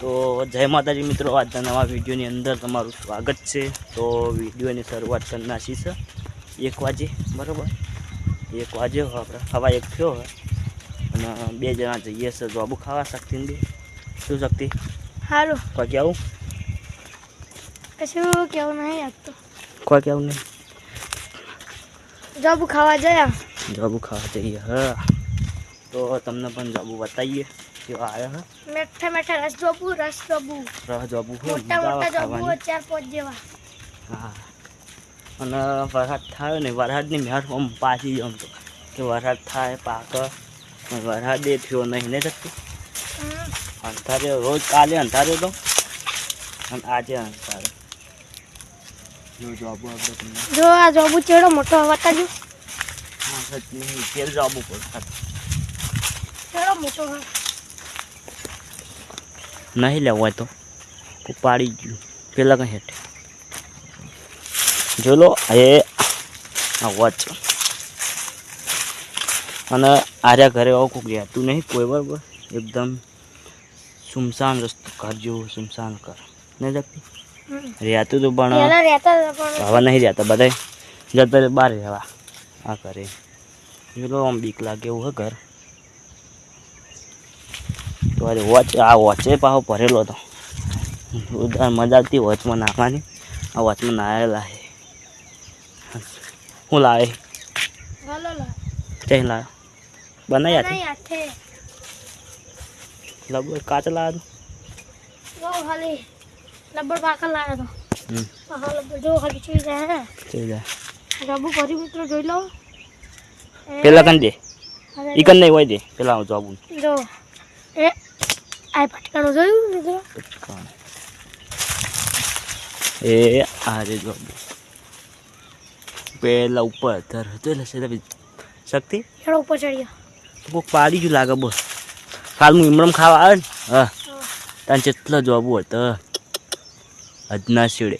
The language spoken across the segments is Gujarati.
તો જય માતાજી મિત્રો, આજના નવા વિડીયોની અંદર તમારું સ્વાગત છે। તો વિડીયોની શરૂઆત કરી નાખી છે 1 વાગે, બરાબર। 1 વાગે આપણે સવા 1 થયો હોય અને 2 જણા જઈએ છે જોબુ ખાવા। શક્તિને બી શું શક્તિ સારું કોઈ કેવું કશું કેવું નહીં આપતો કોઈ કેવું નહીં જોબુ ખાવા જયા જોબુ ખાવા જઈએ। હા તો તમને પણ જોબુ બતાવીએ કેવા આવ્યા હે। મીઠા મીઠા રસ જોબુ રહ જોબુ મોટા મોટા જોબુ 4-5 જેવા। હા અને વરસાદ થાય ને વરસાદની મેળ આમ પાછી આમ તો કે વરસાદ થાય પાક વરસાદ થયો નહીં ને થતું અંધારે રોજ કાલે અંધારે તો અને આજે અંધારે જોબુ આપણે તમને જો આ જોબુ ચેડો મોટો બતાજો। હા સચ નહીં તેલ જોબુ પડે ચેડો મોટો નહીં લેવો હોય તો પાડી ગયું પેલા કઈ હેઠ જો લો એ વોચ અને આર્યા ઘરે આવું કોઈ રહેતું નહીં કોઈ, બરાબર। એકદમ સુમસાન રસ્તો ઘર જેવું સુમસાન ઘર નહીં જગતી રહેતું તો પણ હવે નહીં રહેતા બધા જતા બહાર રહેવા આ ઘરે જો આમ બીક લાગે એવું હે ઘર। તો અરે વોચ આ વોચે પાછો ભરેલો હતો ઉધાર મજા આવતી વોચમાં નાખવાની। આ વોચમાં નાયેલા છે શું લાવે ક્યાં લાવે બનાવી હાથે લબર કાચ લાવે તો ખાલી લબર પાકા લાવે તો લબર જો ખાલી ચી જાય જોબુ કરી મિત્રો જોઈ લો પેલા કન દે ઈ કન નહીં હોય દે પેલા હું જોબુ જો એ આ ફટકાનો જોયું મિત્રો એ આ રે જોબુ પેલા ઉપર ધર હતો એટલે શક્તિ એનો ઉપર ચડ્યો કોક પાડી જ લાગે બસ કાલ હું ઇમરમ ખાવા આવે ને હા તાન જેટલો જોબુ હતો અજના શીડે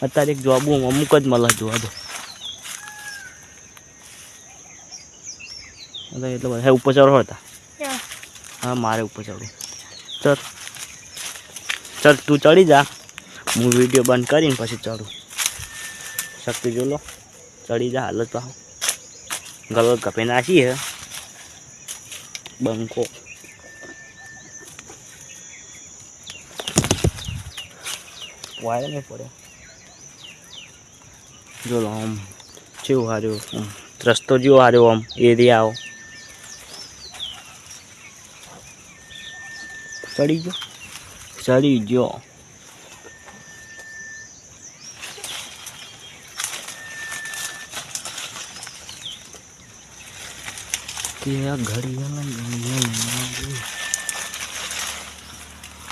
અત્યારે એક જોબુ અમુક જ મળે જોવા દો એટલે બધા ઉપર ચડો હતા હા મારે ઉપર ચડવું ચલ તું ચડી જા હું વિડીયો બંધ કરીને પછી ચડું। શક્તિ જો લો ચડી જા હાલત પાહો ગલો કપે નાખી હે બંકો વાય નહીં પડે જો લો આમ જેવું હાર્યું રસ્તો જેવો હાર્યો આમ એરિયા ચડી ગયો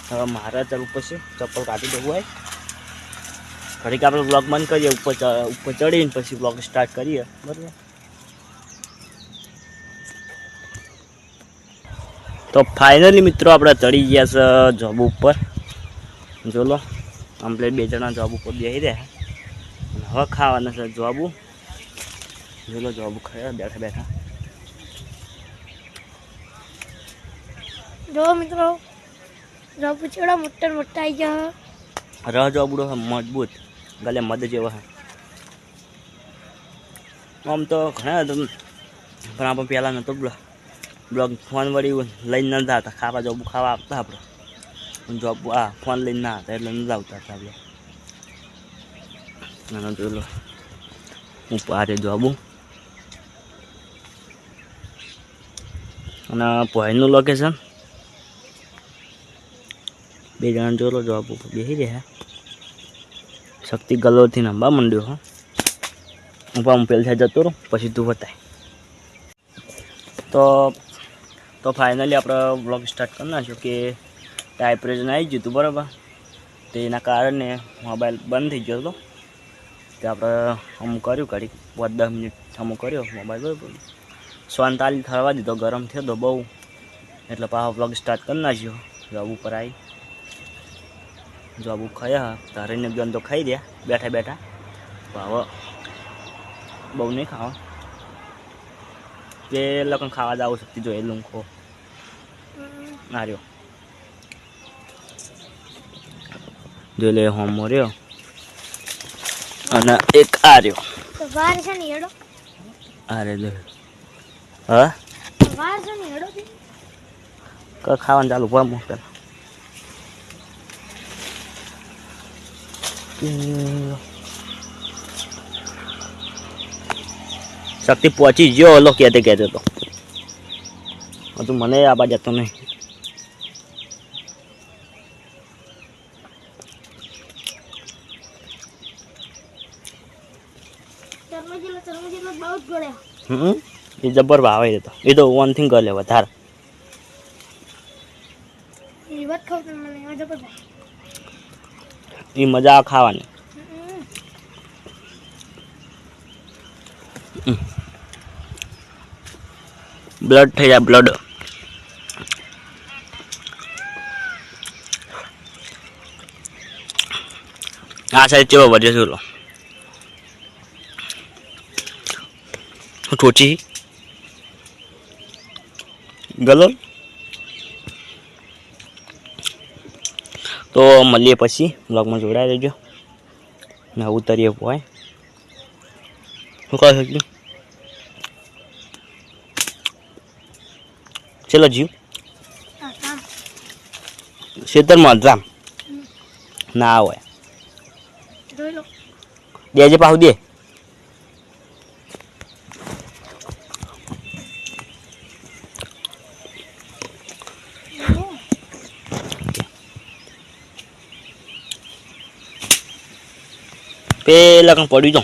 હવે મારા ચાલ ઉપર છે ચપ્પલ કાઢી દેવું હોય ઘડીક આપણે બ્લોગ બંધ કરીએ ઉપર ચડીને પછી બ્લોગ સ્ટાર્ટ કરીએ, બરાબર। તો ફાઇનલી મિત્રો આપણે ચડી ગયા છે જોબ ઉપર જો લો આપણે 2 જણા જોબ ઉપર બેસી રહ્યા હવે ખાવાના છે જોબુ જો લો જોબુ ખાયા બેઠા બેઠા જો મિત્રો જોબુ ચેડો મોટા મોટા આવી ગયા રહ જોબડો મજબૂત ગલે મધ જેવો હે આમ તો ઘણા પણ આપણે પહેલાં નહોતો બ્લોગ ફોન વળી લઈને નતા હતા ખાવા જોબુ ખાવા આપતા આપણે જોબ આ ફોન લઈને ના હતા એટલે નથી આવતા હતા આપણે નાનો જોઈ લો ઉપારે જોબુ અને પોઈન્ટનું લોકેશન 2 જણા જોઈ લો જોબ ઉપર બેસી રહ્યા શક્તિ ગલોથી નંબા મંડ્યો હો હું પેલ થાય જતો રહું પછી તું બતાય તો ફાઇનલી આપણે બ્લોગ સ્ટાર્ટ કરી નાખ્યો કે ટાઈપ્રેશન આવી ગયું હતું, બરાબર। તો એના કારણે મોબાઈલ બંધ થઈ ગયો હતો તે આપણે અમુક કર્યું ઘડીક 10 મિનિટ અમુક કર્યો મોબાઈલ, બરાબર। 44 થવા દીધો ગરમ થયો તો બહુ એટલે પાછો બ્લોગ સ્ટાર્ટ કરી નાખ્યો જોબ ઉપર આવી જોબ ખાયા તારીને બેન તો ખાઈ રહ્યા બેઠા બેઠા હવે બહુ નહીં ખાવા પેલા પણ ખાવા જાવ શક્તિ જોઈએ લૂંખો આર્યો જો લે હોમો રહ્યો અને એક આ રહ્યો. તો વાર છે ને હેડો. અરે લે હા વાર છે ને હેડો ખાવાનું ચાલુ કર મો પેલા. શક્તિ પહોંચી ગયો ઓલો કહેતો તો હજુ મને આ બાજુ જતો નહીં. ચરમજીલા બહુ જ ગળ્યા. એ જબર ભાવે એ તો વન થિંગ કરી લે વધારે. એ વાત ખાવ તો મને જબર ભાઈ. એ મજા આવે ખાવાની. બ્લડ થઈ જાય બ્લડ. આ સાઈડ કેવો વધે છે ઓલો ટોચી ગલો. તો મળીએ પછી બ્લોગમાં જોડાઈ રહેજો ને ઉતરીએ પોય શું કહે છે ચલો જીવ ખેતરમાં રામ ના હોય દેજે પાછું દે. પેલા કંઈ પડ્યું તો